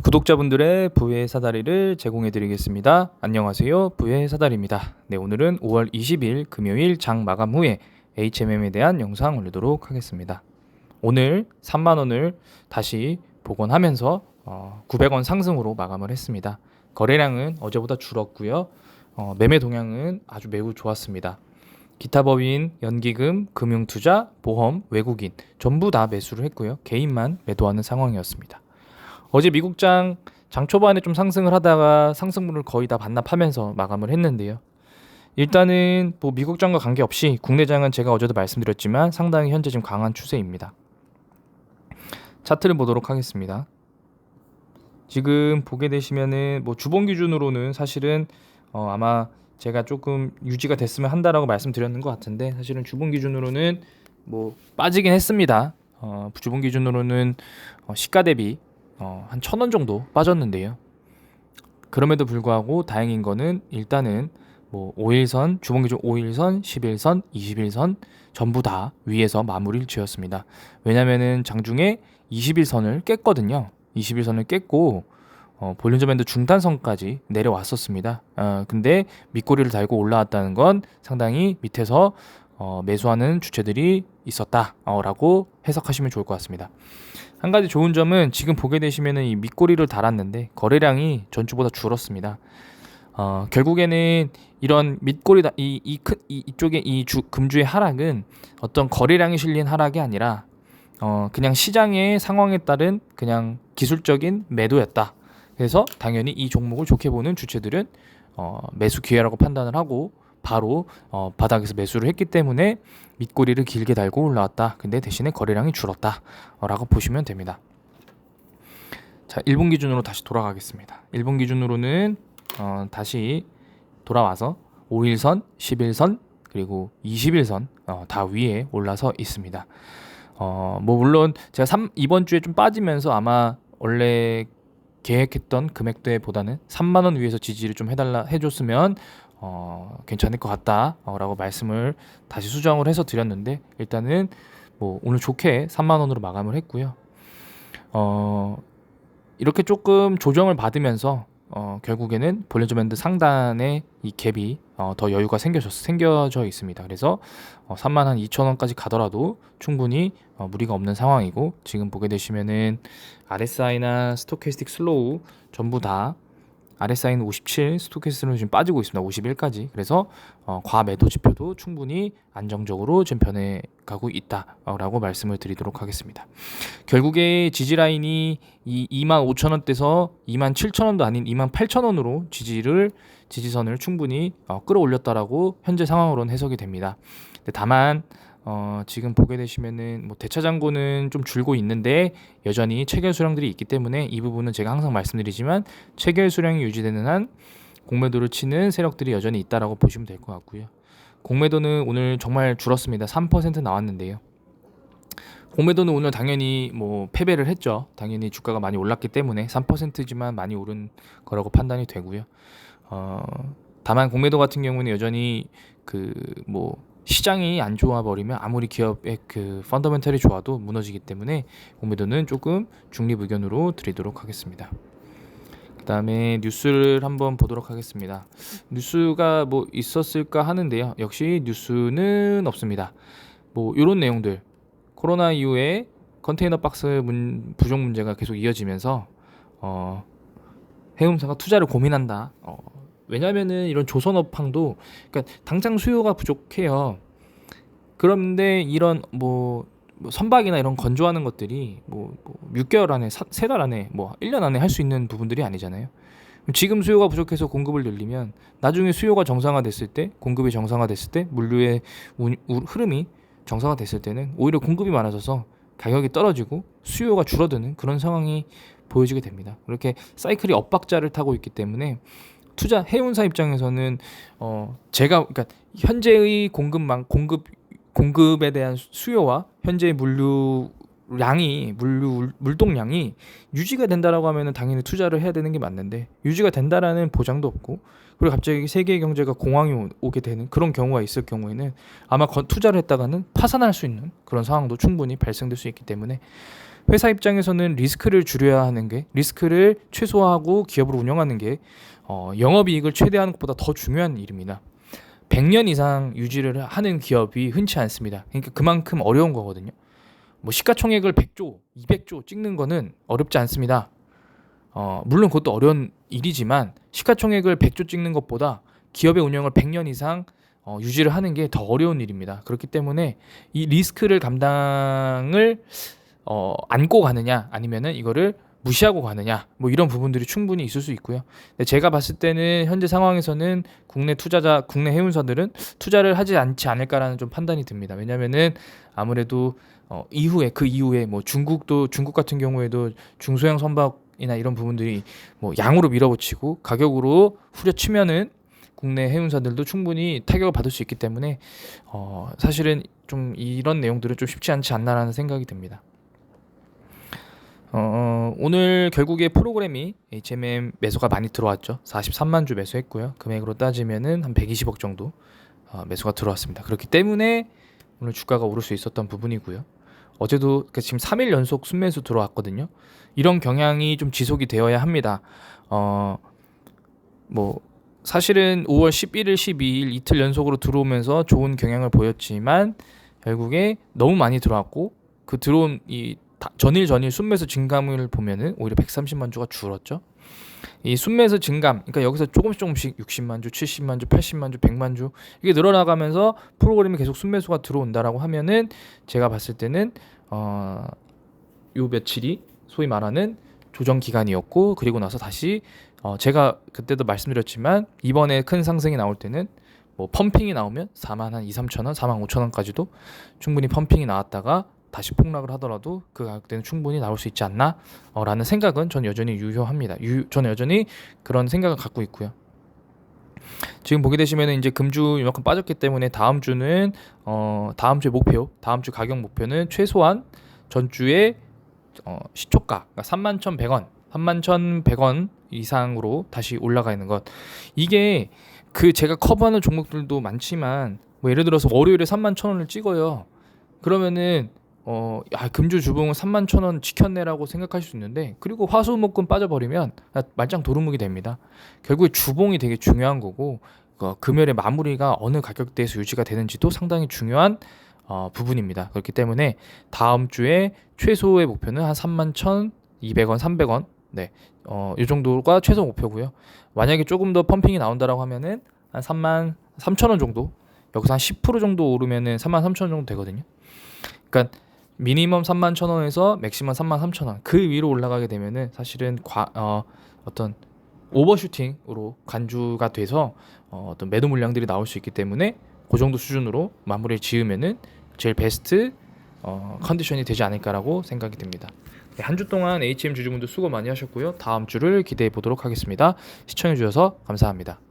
구독자분들의 부의 사다리를 제공해 드리겠습니다. 안녕하세요. 부의 사다리입니다. 네, 오늘은 5월 20일 금요일 장 마감 후에 HMM에 대한 영상 올리도록 하겠습니다. 오늘 3만원을 다시 복원하면서 900원 상승으로 마감을 했습니다. 거래량은 어제보다 줄었고요. 매매 동향은 아주 매우 좋았습니다. 기타 법인, 연기금, 금융투자, 보험, 외국인 전부 다 매수를 했고요. 개인만 매도하는 상황이었습니다. 어제 미국장 초반에 좀 상승을 하다가 상승분을 거의 다 반납하면서 마감을 했는데요. 일단은 뭐 미국장과 관계없이 국내장은 제가 어제도 말씀드렸지만 상당히 현재 지금 강한 추세입니다. 차트를 보도록 하겠습니다. 지금 보게 되시면은 뭐 주봉 기준으로는 사실은 아마 제가 조금 유지가 됐으면 한다라고 말씀드렸는 것 같은데, 사실은 주봉 기준으로는 뭐 빠지긴 했습니다. 주봉 기준으로는 시가 대비 한 1,000원 정도 빠졌는데요. 그럼에도 불구하고 다행인 거는 일단은 뭐 5일선, 주봉 기준 5일선, 10일선, 20일선 전부 다 위에서 마무리를 지었습니다. 왜냐면은 장중에 20일선을 깼거든요. 20일선을 깼고 볼린저 밴드 중단선까지 내려왔었습니다. 근데 밑꼬리를 달고 올라왔다는 건 상당히 밑에서 매수하는 주체들이 있었다라고 해석하시면 좋을 것 같습니다. 한 가지 좋은 점은 지금 보게 되시면은 이 밑꼬리를 달았는데 거래량이 전주보다 줄었습니다. 결국에는 이런 밑꼬리다 이쪽에 금주의 하락은 어떤 거래량이 실린 하락이 아니라 그냥 시장의 상황에 따른 그냥 기술적인 매도였다. 그래서 당연히 이 종목을 좋게 보는 주체들은 매수 기회라고 판단을 하고 바로 바닥에서 매수를 했기 때문에 밑꼬리를 길게 달고 올라왔다. 근데 대신에 거래량이 줄었다 라고 보시면 됩니다. 자, 1분 기준으로 다시 돌아가겠습니다. 1분 기준으로는 다시 돌아와서 5일선, 10일선 그리고 20일선 다 위에 올라서 있습니다. 뭐 물론 제가 이번 주에 좀 빠지면서 아마 원래 계획했던 금액대보다는 3만원 위에서 지지를 좀 해줬으면 괜찮을 것 같다 라고 말씀을 다시 수정을 해서 드렸는데, 일단은 뭐 오늘 좋게 3만원으로 마감을 했고요. 이렇게 조금 조정을 받으면서 결국에는 볼린저 밴드 상단에 이 갭이 더 여유가 생겨져 있습니다. 그래서 32,000원까지 가더라도 충분히 무리가 없는 상황이고, 지금 보게 되시면은 RSI나 스토캐스틱 슬로우 전부 다 RSI는 57, 스토캐스틱은 지금 빠지고 있습니다. 51까지. 그래서 과매도 지표도 충분히 안정적으로 지금 변해가고 있다라고 말씀을 드리도록 하겠습니다. 결국에 지지라인이 이 25,000원대에서 27,000원도 아닌 28,000원으로 지지선을 충분히 끌어올렸다라고 현재 상황으로는 해석이 됩니다. 다만 지금 보게 되시면은 뭐 대차장고는 좀 줄고 있는데 여전히 체결 수량들이 있기 때문에 이 부분은 제가 항상 말씀드리지만 체결 수량이 유지되는 한 공매도를 치는 세력들이 여전히 있다라고 보시면 될 것 같고요. 공매도는 오늘 정말 줄었습니다. 3% 나왔는데요. 공매도는 오늘 당연히 뭐 패배를 했죠. 당연히 주가가 많이 올랐기 때문에 3%지만 많이 오른 거라고 판단이 되고요. 다만 공매도 같은 경우는 여전히 뭐 시장이 안 좋아 버리면 아무리 기업의 펀더멘털이 좋아도 무너지기 때문에 공매도는 조금 중립 의견으로 드리도록 하겠습니다. 그 다음에 뉴스를 한번 보도록 하겠습니다. 뉴스가 뭐 있었을까 하는데요. 역시 뉴스는 없습니다. 뭐 이런 내용들, 코로나 이후에 컨테이너 박스 부족 문제가 계속 이어지면서 해운사가 투자를 고민한다. 왜냐면은 이런 조선업황도 그러니까 당장 수요가 부족해요. 그런데 이런 뭐 선박이나 이런 건조하는 것들이 뭐 6개월 안에 3달 안에 뭐 1년 안에 할 수 있는 부분들이 아니잖아요. 지금 수요가 부족해서 공급을 늘리면 나중에 수요가 정상화됐을 때, 공급이 정상화됐을 때, 물류의 흐름이 정상화됐을 때는 오히려 공급이 많아져서 가격이 떨어지고 수요가 줄어드는 그런 상황이 보여지게 됩니다. 그렇게 사이클이 엇박자를 타고 있기 때문에 해운사 입장에서는 제가 그러니까 현재의 공급에 대한 수요와 현재의 물동량이 유지가 된다라고 하면은 당연히 투자를 해야 되는 게 맞는데, 유지가 된다라는 보장도 없고, 그리고 갑자기 세계 경제가 공황이 오게 되는 그런 경우가 있을 경우에는 아마 투자를 했다가는 파산할 수 있는 그런 상황도 충분히 발생될 수 있기 때문에 회사 입장에서는 리스크를 줄여야 하는 게, 리스크를 최소화하고 기업을 운영하는 게 영업이익을 최대화하는 것보다 더 중요한 일입니다. 100년 이상 유지를 하는 기업이 흔치 않습니다. 그러니까 그만큼 어려운 거거든요. 뭐 시가총액을 100조, 200조 찍는 거는 어렵지 않습니다. 물론 그것도 어려운 일이지만 시가총액을 100조 찍는 것보다 기업의 운영을 100년 이상 유지를 하는 게 더 어려운 일입니다. 그렇기 때문에 이 리스크를 감당을 안고 가느냐 아니면은 이거를 무시하고 가느냐 뭐 이런 부분들이 충분히 있을 수 있고요. 근데 제가 봤을 때는 현재 상황에서는 국내 투자자, 국내 해운사들은 투자를 하지 않지 않을까라는 좀 판단이 듭니다. 왜냐면은 아무래도 그 이후에 뭐 중국 같은 경우에도 중소형 선박이나 이런 부분들이 뭐 양으로 밀어붙이고 가격으로 후려치면은 국내 해운사들도 충분히 타격을 받을 수 있기 때문에 사실은 좀 이런 내용들은 좀 쉽지 않지 않나라는 생각이 듭니다. 오늘 결국에 프로그램이 HMM 매수가 많이 들어왔죠. 43만 주 매수했고요. 금액으로 따지면은 한 120억 정도 매수가 들어왔습니다. 그렇기 때문에 오늘 주가가 오를 수 있었던 부분이고요. 어제도 지금 3일 연속 순매수 들어왔거든요. 이런 경향이 좀 지속이 되어야 합니다. 뭐 사실은 5월 11일, 12일 이틀 연속으로 들어오면서 좋은 경향을 보였지만 결국에 너무 많이 들어왔고 그 들어온 이 전일 순매수 증감을 보면은 오히려 130만 주가 줄었죠. 이 순매수 증감, 그러니까 여기서 조금씩 60만 주, 70만 주, 80만 주, 100만 주 이게 늘어나가면서 프로그램이 계속 순매수가 들어온다라고 하면은 제가 봤을 때는 요 며칠이 소위 말하는 조정 기간이었고 그리고 나서 다시 제가 그때도 말씀드렸지만 이번에 큰 상승이 나올 때는 뭐 펌핑이 나오면 4만 한 2, 3천 원, 4만 5천 원까지도 충분히 펌핑이 나왔다가 다시 폭락을 하더라도 그 가격대는 충분히 나올 수 있지 않나? 라는 생각은 전 여전히 유효합니다. 저는 여전히 그런 생각을 갖고 있고요. 지금 보게 되시면 이제 금주 이만큼 빠졌기 때문에 다음 주는 다음 주의 목표, 다음 주 가격 목표는 최소한 전주의 시초가 그러니까 31,100원, 31,100원 이상으로 다시 올라가 있는 것. 이게 그 제가 커버하는 종목들도 많지만 뭐 예를 들어서 월요일에 31,000원을 찍어요. 그러면은 금주 주봉은 31,000원 지켰네라고 생각하실 수 있는데 그리고 화수목금 빠져버리면 말짱 도루묵이 됩니다. 결국에 주봉이 되게 중요한 거고 금요일의 마무리가 어느 가격대에서 유지가 되는지도 상당히 중요한 부분입니다. 그렇기 때문에 다음 주에 최소의 목표는 한 31,200원, 300원 네, 이 정도가 최소 목표고요. 만약에 조금 더 펌핑이 나온다라고 하면은 한 33,000원 정도 여기서 한 10% 정도 오르면은 33,000원 정도 되거든요. 그러니까 미니멈 31,000원에서 맥시멈 33,000원 그 위로 올라가게 되면은 사실은 어떤 오버슈팅으로 간주가 돼서 어떤 매도 물량들이 나올 수 있기 때문에 그 정도 수준으로 마무리를 지으면은 제일 베스트 컨디션이 되지 않을까라고 생각이 듭니다. 네, 한 주 동안 HM 주주분들 수고 많이 하셨고요. 다음 주를 기대해 보도록 하겠습니다. 시청해 주셔서 감사합니다.